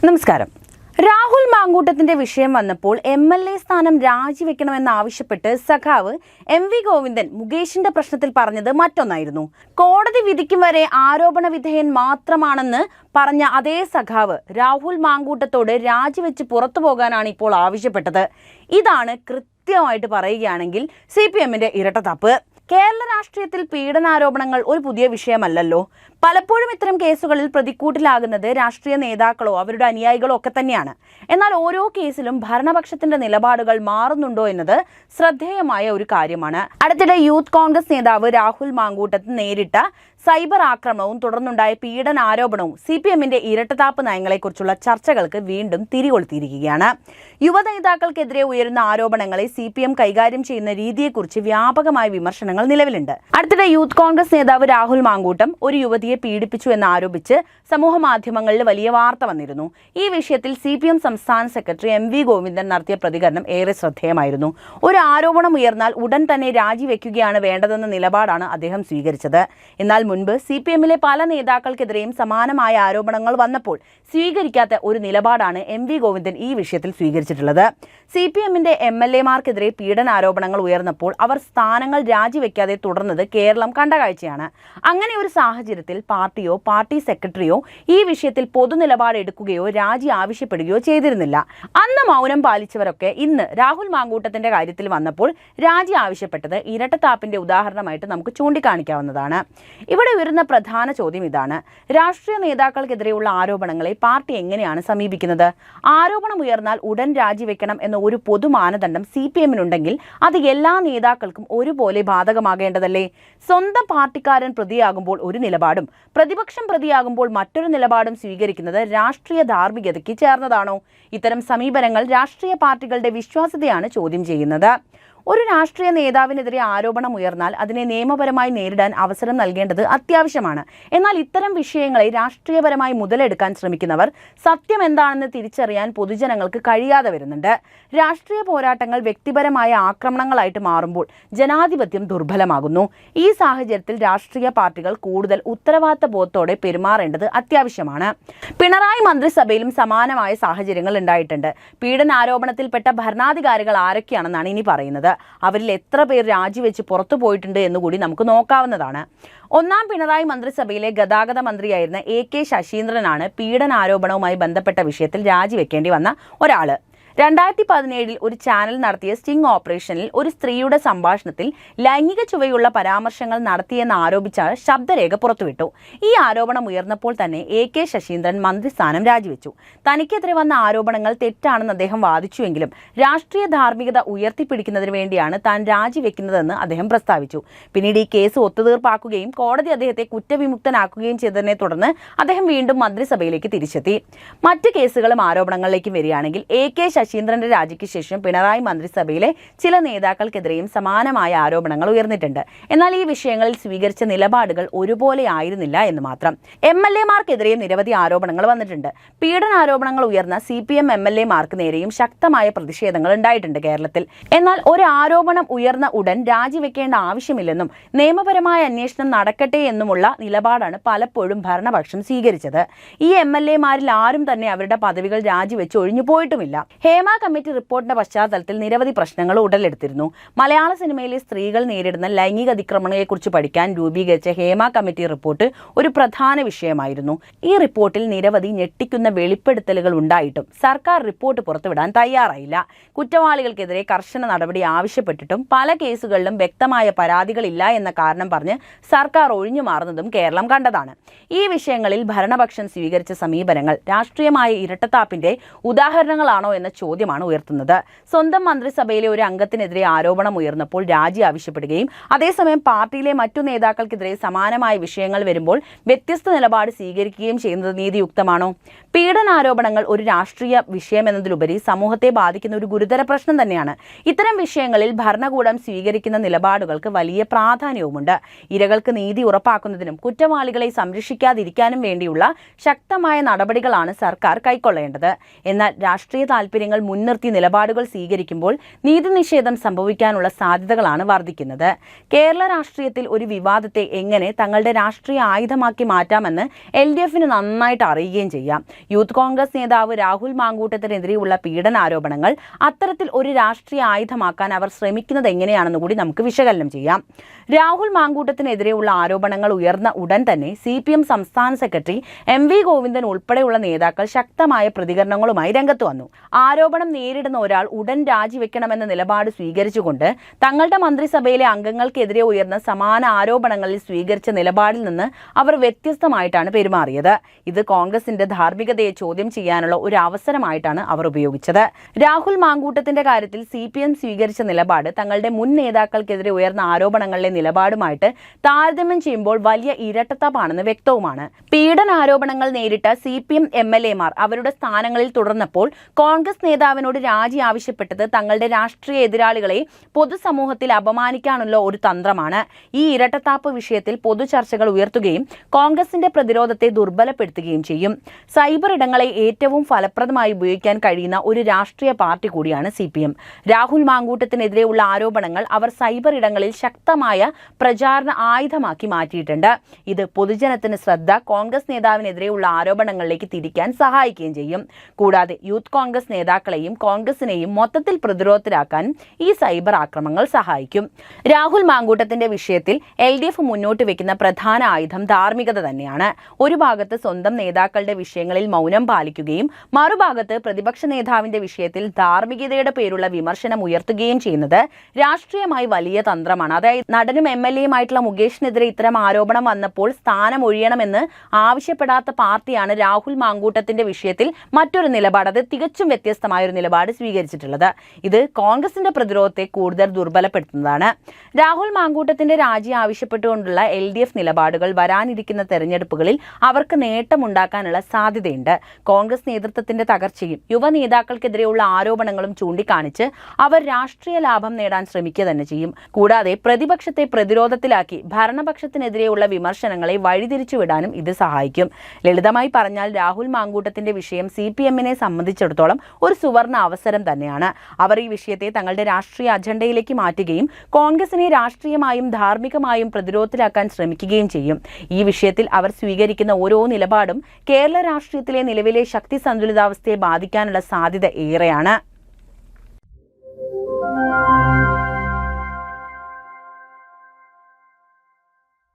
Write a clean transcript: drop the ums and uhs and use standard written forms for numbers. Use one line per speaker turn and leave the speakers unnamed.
നമസ്കാരം. രാഹുൽ മാങ്കൂട്ടത്തിന്റെ വിഷയം വന്നപ്പോൾ MLA സ്ഥാനം രാജിവെക്കണമെന്നാവശ്യപ്പെട്ട് സഖാവ് MV ഗോവിന്ദൻ മുകേഷിന്റെ പ്രശ്നത്തിൽ പറഞ്ഞത് മറ്റൊന്നായിരുന്നു. കോടതി വിധിക്കും വരെ ആരോപണ വിധേയൻ മാത്രമാണെന്ന് പറഞ്ഞ അതേ സഖാവ് രാഹുൽ മാങ്കൂട്ടത്തോട് രാജിവെച്ച് പുറത്തു പോകാനാണ് ഇപ്പോൾ ആവശ്യപ്പെട്ടത്. ഇതാണ് കൃത്യമായിട്ട് പറയുകയാണെങ്കിൽ CPMന്റെ ഇരട്ടത്താപ്പ്. കേരള രാഷ്ട്രീയത്തിൽ പീഡനാരോപണങ്ങൾ ഒരു പുതിയ വിഷയമല്ലല്ലോ. പലപ്പോഴും ഇത്തരം കേസുകളിൽ പ്രതിക്കൂട്ടിലാകുന്നത് രാഷ്ട്രീയ നേതാക്കളോ അവരുടെ അനുയായികളോ ഒക്കെ തന്നെയാണ്. എന്നാൽ ഓരോ കേസിലും ഭരണപക്ഷത്തിന്റെ നിലപാടുകൾ മാറുന്നുണ്ടോ എന്നത് ശ്രദ്ധേയമായ ഒരു കാര്യമാണ്. അടുത്തിടെ യൂത്ത് കോൺഗ്രസ് നേതാവ് രാഹുൽ മാങ്കൂട്ടത്ത് നേരിട്ട സൈബർ ആക്രമണവും തുടർന്നുണ്ടായ പീഡനാരോപണവും CPMന്റെ ഇരട്ടത്താപ്പ് നയങ്ങളെക്കുറിച്ചുള്ള ചർച്ചകൾക്ക് വീണ്ടും തിരികൊളുത്തിയിരിക്കുകയാണ്. യുവനേതാക്കൾക്കെതിരെ ഉയരുന്ന ആരോപണങ്ങളെ CPM കൈകാര്യം ചെയ്യുന്ന രീതിയെക്കുറിച്ച് വ്യാപകമായ വിമർശനങ്ങൾ നിലവിലുണ്ട്. അടുത്തിടെ യൂത്ത് കോൺഗ്രസ് നേതാവ് രാഹുൽ മാങ്കൂട്ടം ഒരു യുവതിയെ പീഡിപ്പിച്ചു എന്നാരോപിച്ച് സമൂഹ മാധ്യമങ്ങളിൽ വലിയ വാർത്ത വന്നിരുന്നു. ഈ വിഷയത്തിൽ CPM സംസ്ഥാന സെക്രട്ടറി MV ഗോവിന്ദൻ നടത്തിയ പ്രതികരണം ഏറെ ശ്രദ്ധേയമായിരുന്നു. ഒരു ആരോപണം ഉയർന്നാൽ ഉടൻ തന്നെ രാജിവെക്കുകയാണ് വേണ്ടതെന്ന നിലപാടാണ് അദ്ദേഹം സ്വീകരിച്ചത്. എന്നാൽ മുൻപ് CPMലെ പല നേതാക്കൾക്കെതിരെയും സമാനമായ ആരോപണങ്ങൾ വന്നപ്പോൾ സ്വീകരിക്കാത്ത ഒരു നിലപാടാണ് MV ഗോവിന്ദൻ ഈ വിഷയത്തിൽ സ്വീകരിച്ചിട്ടുള്ളത്. CPMന്റെ MLAമാർക്കെതിരെ പീഡനാരോപണങ്ങൾ ഉയർന്നപ്പോൾ അവർ സ്ഥാനങ്ങൾ രാജിവെക്കാതെ തുടർന്നത് കേരളം കണ്ട കാഴ്ചയാണ്. അങ്ങനെ ഒരു സാഹചര്യത്തിൽ പാർട്ടിയോ പാർട്ടി സെക്രട്ടറിയോ ഈ വിഷയത്തിൽ പൊതുനിലപാട് എടുക്കുകയോ രാജി ആവശ്യപ്പെടുകയോ ചെയ്തിരുന്നില്ല. അന്ന് മൗനം പാലിച്ചവരൊക്കെ ഇന്ന് രാഹുൽ മാങ്കൂട്ടത്തിന്റെ കാര്യത്തിൽ വന്നപ്പോൾ രാജി ആവശ്യപ്പെട്ടത് ഇരട്ടത്താപ്പിന്റെ ഉദാഹരണമായിട്ട് നമുക്ക് ചൂണ്ടിക്കാണിക്കാവുന്നതാണ്. ഇവിടെ ഉയരുന്ന പ്രധാന ചോദ്യം ഇതാണ്: രാഷ്ട്രീയ നേതാക്കൾക്കെതിരെയുള്ള ആരോപണങ്ങളെ പാർട്ടി എങ്ങനെയാണ് സമീപിക്കുന്നത്? ആരോപണം ഉയർന്നാൽ ഉടൻ രാജിവെക്കണം എന്ന ഒരു പൊതു മാനദണ്ഡം CPMനുണ്ടെങ്കിൽ അത് എല്ലാ നേതാക്കൾക്കും ഒരുപോലെ ബാധകമാകേണ്ടതല്ലേ? സ്വന്തം പാർട്ടിക്കാരൻ പ്രതിയാകുമ്പോൾ ഒരു നിലപാടും പ്രതിപക്ഷം പ്രതിയാകുമ്പോൾ മറ്റൊരു നിലപാടും സ്വീകരിക്കുന്നത് രാഷ്ട്രീയ ധാർമ്മികതയ്ക്ക് ചേർന്നതാണോ? ഇത്തരം സമീപനങ്ങൾ രാഷ്ട്രീയ പാർട്ടികളുടെ വിശ്വാസ്യതയാണ് ചോദ്യം ചെയ്യുന്നത്. ഒരു രാഷ്ട്രീയ നേതാവിനെതിരെ ആരോപണം ഉയർന്നാൽ അതിനെ നിയമപരമായി നേരിടാൻ അവസരം നൽകേണ്ടത് അത്യാവശ്യമാണ്. എന്നാൽ ഇത്തരം വിഷയങ്ങളെ രാഷ്ട്രീയപരമായി മുതലെടുക്കാൻ ശ്രമിക്കുന്നവർ സത്യം എന്താണെന്ന് തിരിച്ചറിയാൻ പൊതുജനങ്ങൾക്ക് കഴിയാതെ വരുന്നുണ്ട്. രാഷ്ട്രീയ പോരാട്ടങ്ങൾ വ്യക്തിപരമായ ആക്രമണങ്ങളായിട്ട് മാറുമ്പോൾ ജനാധിപത്യം ദുർബലമാകുന്നു. ഈ സാഹചര്യത്തിൽ രാഷ്ട്രീയ പാർട്ടികൾ കൂടുതൽ ഉത്തരവാദിത്ത ബോധത്തോടെ പെരുമാറേണ്ടത് അത്യാവശ്യമാണ്. പിണറായി മന്ത്രിസഭയിലും സമാനമായ സാഹചര്യങ്ങൾ ഉണ്ടായിട്ടുണ്ട്. പീഡനാരോപണത്തിൽപ്പെട്ട ഭരണാധികാരികൾ ആരൊക്കെയാണെന്നാണ് ഇനി പറയുന്നത്. അവരിൽ എത്ര പേർ രാജിവെച്ച് പുറത്തു പോയിട്ടുണ്ട് എന്നുകൂടി നമുക്ക് നോക്കാവുന്നതാണ്. ഒന്നാം പിണറായി മന്ത്രിസഭയിലെ ഗതാഗത മന്ത്രിയായിരുന്ന AK ശശീന്ദ്രനാണ് പീഡനാരോപണവുമായി ബന്ധപ്പെട്ട വിഷയത്തിൽ രാജിവെക്കേണ്ടി വന്ന ഒരാള്. 2017 ഒരു ചാനൽ നടത്തിയ സ്റ്റിംഗ് ഓപ്പറേഷനിൽ ഒരു സ്ത്രീയുടെ സംഭാഷണത്തിൽ ലൈംഗിക ചുവയുള്ള പരാമർശങ്ങൾ നടത്തിയെന്ന് ആരോപിച്ച ശബ്ദരേഖ പുറത്തുവിട്ടു. ഈ ആരോപണം ഉയർന്നപ്പോൾ തന്നെ AK ശശീന്ദ്രൻ മന്ത്രിസ്ഥാനം രാജിവെച്ചു. തനിക്കെതിരെ വന്ന ആരോപണങ്ങൾ തെറ്റാണെന്ന് അദ്ദേഹം വാദിച്ചുവെങ്കിലും രാഷ്ട്രീയ ധാർമ്മികത ഉയർത്തിപ്പിടിക്കുന്നതിന് വേണ്ടിയാണ് താൻ രാജിവെക്കുന്നതെന്ന് അദ്ദേഹം പ്രസ്താവിച്ചു. പിന്നീട് ഈ കേസ് ഒത്തുതീർപ്പാക്കുകയും കോടതി അദ്ദേഹത്തെ കുറ്റവിമുക്തനാക്കുകയും ചെയ്തതിനെ തുടർന്ന് അദ്ദേഹം വീണ്ടും മന്ത്രിസഭയിലേക്ക് തിരിച്ചെത്തി. മറ്റ് കേസുകളും ആരോപണങ്ങളിലേക്കും വരികയാണെങ്കിൽ AK ശശീന്ദ്രന്റെ രാജിക്ക് ശേഷം പിണറായി മന്ത്രിസഭയിലെ ചില നേതാക്കൾക്കെതിരെയും സമാനമായ ആരോപണങ്ങൾ ഉയർന്നിട്ടുണ്ട്. എന്നാൽ ഈ വിഷയങ്ങളിൽ സ്വീകരിച്ച നിലപാടുകൾ ഒരുപോലെ ആയിരുന്നില്ല എന്ന് മാത്രം. MLAമാർക്കെതിരെയും നിരവധി ആരോപണങ്ങൾ വന്നിട്ടുണ്ട്. പീഡനാരോപണങ്ങൾ ഉയർന്ന CPM MLAമാർക്ക് നേരെയും ശക്തമായ പ്രതിഷേധങ്ങൾ ഉണ്ടായിട്ടുണ്ട് കേരളത്തിൽ. എന്നാൽ ഒരു ആരോപണം ഉയർന്ന ഉടൻ രാജിവെക്കേണ്ട ആവശ്യമില്ലെന്നും നിയമപരമായ അന്വേഷണം നടക്കട്ടെ എന്നുമുള്ള നിലപാടാണ് പലപ്പോഴും ഭരണപക്ഷം സ്വീകരിച്ചത്. ഈ MLAമാരിൽ ആരും തന്നെ അവരുടെ പദവികൾ രാജിവെച്ച് ഒഴിഞ്ഞു പോയിട്ടുമില്ല. ഹേമ കമ്മിറ്റി റിപ്പോർട്ടിന്റെ പശ്ചാത്തലത്തിൽ നിരവധി പ്രശ്നങ്ങൾ ഉടലെടുത്തിരുന്നു. മലയാള സിനിമയിലെ സ്ത്രീകൾ നേരിടുന്ന ലൈംഗിക അതിക്രമങ്ങളെക്കുറിച്ച് പഠിക്കാൻ രൂപീകരിച്ച ഹേമ കമ്മിറ്റി റിപ്പോർട്ട് ഒരു പ്രധാന വിഷയമായിരുന്നു. ഈ റിപ്പോർട്ടിൽ നിരവധി ഞെട്ടിക്കുന്ന വെളിപ്പെടുത്തലുകൾ ഉണ്ടായിട്ടും സർക്കാർ റിപ്പോർട്ട് പുറത്തുവിടാൻ തയ്യാറായില്ല. കുറ്റവാളികൾക്കെതിരെ കർശന നടപടി ആവശ്യപ്പെട്ടിട്ടും പല കേസുകളിലും വ്യക്തമായ പരാതികളില്ല എന്ന കാരണം പറഞ്ഞ് സർക്കാർ ഒഴിഞ്ഞു മാറുന്നതും കേരളം കണ്ടതാണ്. ഈ വിഷയങ്ങളിൽ ഭരണപക്ഷം സ്വീകരിച്ച സമീപനങ്ങൾ രാഷ്ട്രീയമായ ഇരട്ടത്താപ്പിന്റെ ഉദാഹരണങ്ങളാണോ എന്ന ചോദ്യമാണ് ഉയർത്തുന്നത്. സ്വന്തം മന്ത്രിസഭയിലെ ഒരു അംഗത്തിനെതിരെ ആരോപണം ഉയർന്നപ്പോൾ രാജി ആവശ്യപ്പെടുകയും അതേസമയം പാർട്ടിയിലെ മറ്റു നേതാക്കൾക്കെതിരെ സമാനമായ വിഷയങ്ങൾ വരുമ്പോൾ വ്യത്യസ്ത നിലപാട് സ്വീകരിക്കുകയും ചെയ്യുന്നത് നീതിയുക്തമാണോ? പീഡനാരോപണങ്ങൾ ഒരു രാഷ്ട്രീയ വിഷയം എന്നതിലുപരി സമൂഹത്തെ ബാധിക്കുന്ന ഒരു ഗുരുതര പ്രശ്നം തന്നെയാണ്. ഇത്തരം വിഷയങ്ങളിൽ ഭരണകൂടം സ്വീകരിക്കുന്ന നിലപാടുകൾക്ക് വലിയ പ്രാധാന്യവുമുണ്ട്. ഇരകൾക്ക് നീതി ഉറപ്പാക്കുന്നതിനും കുറ്റവാളികളെ സംരക്ഷിക്കാതിരിക്കാനും വേണ്ടിയുള്ള ശക്തമായ നടപടികളാണ് സർക്കാർ കൈക്കൊള്ളേണ്ടത്. എന്നാൽ രാഷ്ട്രീയ താൽപര്യങ്ങൾ ആവശ്യങ്ങൾ മുൻനിർത്തി നിലപാടുകൾ സ്വീകരിക്കുമ്പോൾ നീതിനിഷേധം സംഭവിക്കാനുള്ള സാധ്യതകളാണ് വർദ്ധിക്കുന്നത്. കേരള രാഷ്ട്രീയത്തിൽ ഒരു വിവാദത്തെ എങ്ങനെ തങ്ങളുടെ രാഷ്ട്രീയ ആയുധമാക്കി മാറ്റാമെന്ന് LDFന് നന്നായിട്ട് അറിയുകയും ചെയ്യാം. യൂത്ത് കോൺഗ്രസ് നേതാവ് രാഹുൽ മാങ്കൂട്ടത്തിനെതിരെയുള്ള പീഡനാരോപണങ്ങൾ അത്തരത്തിൽ ഒരു രാഷ്ട്രീയ ആയുധമാക്കാൻ അവർ ശ്രമിക്കുന്നത് എങ്ങനെയാണെന്ന് കൂടി നമുക്ക് വിശകലനം ചെയ്യാം. രാഹുൽ മാങ്കൂട്ടത്തിനെതിരെയുള്ള ആരോപണങ്ങൾ ഉയർന്ന ഉടൻ തന്നെ CPM സംസ്ഥാന സെക്രട്ടറി MV ഗോവിന്ദൻ ഉൾപ്പെടെയുള്ള നേതാക്കൾ ശക്തമായ പ്രതികരണങ്ങളുമായി രംഗത്ത് വന്നു. ആരോപണം നേരിടുന്ന ഒരാൾ ഉടൻ രാജിവെക്കണമെന്ന നിലപാട് സ്വീകരിച്ചുകൊണ്ട് തങ്ങളുടെ മന്ത്രിസഭയിലെ അംഗങ്ങൾക്കെതിരെ ഉയർന്ന സമാന ആരോപണങ്ങളിൽ സ്വീകരിച്ച നിലപാടിൽ നിന്ന് അവർ വ്യത്യസ്തമായിട്ടാണ് പെരുമാറിയത്. ഇത് കോൺഗ്രസിന്റെ ധാർമ്മികതയെ ചോദ്യം ചെയ്യാനുള്ള ഒരു അവസരമായിട്ടാണ് അവർ ഉപയോഗിച്ചത്. രാഹുൽ മാങ്കൂട്ടത്തിന്റെ കാര്യത്തിൽ CPM സ്വീകരിച്ച നിലപാട് തങ്ങളുടെ മുൻ നേതാക്കൾക്കെതിരെ ഉയർന്ന ആരോപണങ്ങളിലെ നിലപാടുമായിട്ട് താരതമ്യം ചെയ്യുമ്പോൾ വലിയ ഇരട്ടത്താപ്പാണെന്ന് വ്യക്തവുമാണ്. പീഡനാരോപണങ്ങൾ നേരിട്ട CPM MLA-മാർ അവരുടെ സ്ഥാനങ്ങളിൽ തുടർന്നപ്പോൾ കോൺഗ്രസ് നേതാവിനോട് രാജി ആവശ്യപ്പെട്ടത് തങ്ങളുടെ രാഷ്ട്രീയ എതിരാളികളെ പൊതുസമൂഹത്തിൽ അപമാനിക്കാനുള്ള ഒരു തന്ത്രമാണ്. ഈ ഇരട്ടത്താപ്പ് വിഷയത്തിൽ പൊതു ചർച്ചകൾ ഉയർത്തുകയും കോൺഗ്രസിന്റെ പ്രതിരോധത്തെ ദുർബലപ്പെടുത്തുകയും ചെയ്യും. സൈബർ ഇടങ്ങളെ ഏറ്റവും ഫലപ്രദമായി ഉപയോഗിക്കാൻ കഴിയുന്ന ഒരു രാഷ്ട്രീയ പാർട്ടി കൂടിയാണ് CPM. രാഹുൽ മാങ്കൂട്ടത്തിനെതിരെയുള്ള ആരോപണങ്ങൾ അവർ സൈബർ ഇടങ്ങളിൽ ശക്തമായ പ്രചാരണ ആയുധമാക്കി മാറ്റിയിട്ടുണ്ട്. ഇത് പൊതുജനത്തിന് ശ്രദ്ധ കോൺഗ്രസ് നേതാവിനെതിരെയുള്ള ആരോപണങ്ങളിലേക്ക് തിരിക്കാൻ സഹായിക്കുകയും ചെയ്യും. കൂടാതെ യൂത്ത് കോൺഗ്രസ് നേതാക്കളെയും കോൺഗ്രസിനെയും മൊത്തത്തിൽ പ്രതിരോധത്തിലാക്കാൻ ഈ സൈബർ ആക്രമണങ്ങൾ സഹായിക്കും. രാഹുൽ മാങ്കൂട്ടത്തിന്റെ വിഷയത്തിൽ LDF മുന്നോട്ട് വെക്കുന്ന പ്രധാന ആയുധം ധാർമ്മികത തന്നെയാണ്. ഒരു ഭാഗത്ത് സ്വന്തം നേതാക്കളുടെ വിഷയങ്ങളിൽ മൗനം പാലിക്കുകയും മറുഭാഗത്ത് പ്രതിപക്ഷ നേതാവിന്റെ വിഷയത്തിൽ ധാർമ്മികതയുടെ പേരുള്ള വിമർശനം ഉയർത്തുകയും ചെയ്യുന്നത് രാഷ്ട്രീയമായി വലിയ തന്ത്രമാണ്. അതായത് നടനും MLA-യുമായിട്ടുള്ള മുകേഷിനെതിരെ ഇത്തരം ആരോപണം വന്നപ്പോൾ സ്ഥാനം ഒഴിയണമെന്ന് ആവശ്യപ്പെടാത്ത പാർട്ടിയാണ് രാഹുൽ മാങ്കൂട്ടത്തിന്റെ വിഷയത്തിൽ മറ്റൊരു നിലപാട്, അത് തികച്ചും വ്യത്യസ്തമായ ഒരു നിലപാട് സ്വീകരിച്ചിട്ടുള്ളത്. ഇത് കോൺഗ്രസിന്റെ പ്രതിരോധത്തെ കൂടുതൽ ദുർബലപ്പെടുത്തുന്നതാണ്. രാഹുൽ മാങ്കൂട്ടത്തിന്റെ രാജി ആവശ്യപ്പെട്ടുകൊണ്ടുള്ള LDF നിലപാടുകൾ വരാനിരിക്കുന്ന തെരഞ്ഞെടുപ്പുകളിൽ അവർക്ക് നേട്ടമുണ്ടാക്കാനുള്ള സാധ്യതയുണ്ട്. കോൺഗ്രസ് നേതൃത്വത്തിന്റെ തകർച്ചയും യുവ നേതാക്കൾക്കെതിരെയുള്ള ആരോപണങ്ങളും ചൂണ്ടിക്കാണിച്ച് അവർ രാഷ്ട്രീയ ലാഭം നേടാൻ ശ്രമിക്കുക തന്നെ ചെയ്യും. കൂടാതെ പ്രതിപക്ഷത്തെ പ്രതിരോധത്തിലാക്കി ഭരണപക്ഷത്തിനെതിരെയുള്ള വിമർശനങ്ങളെ വഴിതിരിച്ചുവിടാനും ഇത് സഹായിക്കും. ലളിതമായി പറഞ്ഞാൽ രാഹുൽ മാങ്കൂട്ടത്തിന്റെ വിഷയം CPM-നെ സംബന്ധിച്ചിടത്തോളം ഒരു സുവർണ അവസരം തന്നെയാണ്. അവർ ഈ വിഷയത്തെ തങ്ങളുടെ രാഷ്ട്രീയ അജണ്ടയിലേക്ക് മാറ്റുകയും കോൺഗ്രസിനെ രാഷ്ട്രീയമായും ധാർമ്മികമായും പ്രതിരോധത്തിലാക്കാൻ ശ്രമിക്കുകയും ചെയ്യും. ഈ വിഷയത്തിൽ അവർ സ്വീകരിക്കുന്ന ഓരോ നിലപാടും കേരള രാഷ്ട്രീയത്തിലെ നിലവിലെ ശക്തി സന്തുലിതാവസ്ഥയെ ബാധിക്കാനുള്ള സാധ്യത ഏറെയാണ്.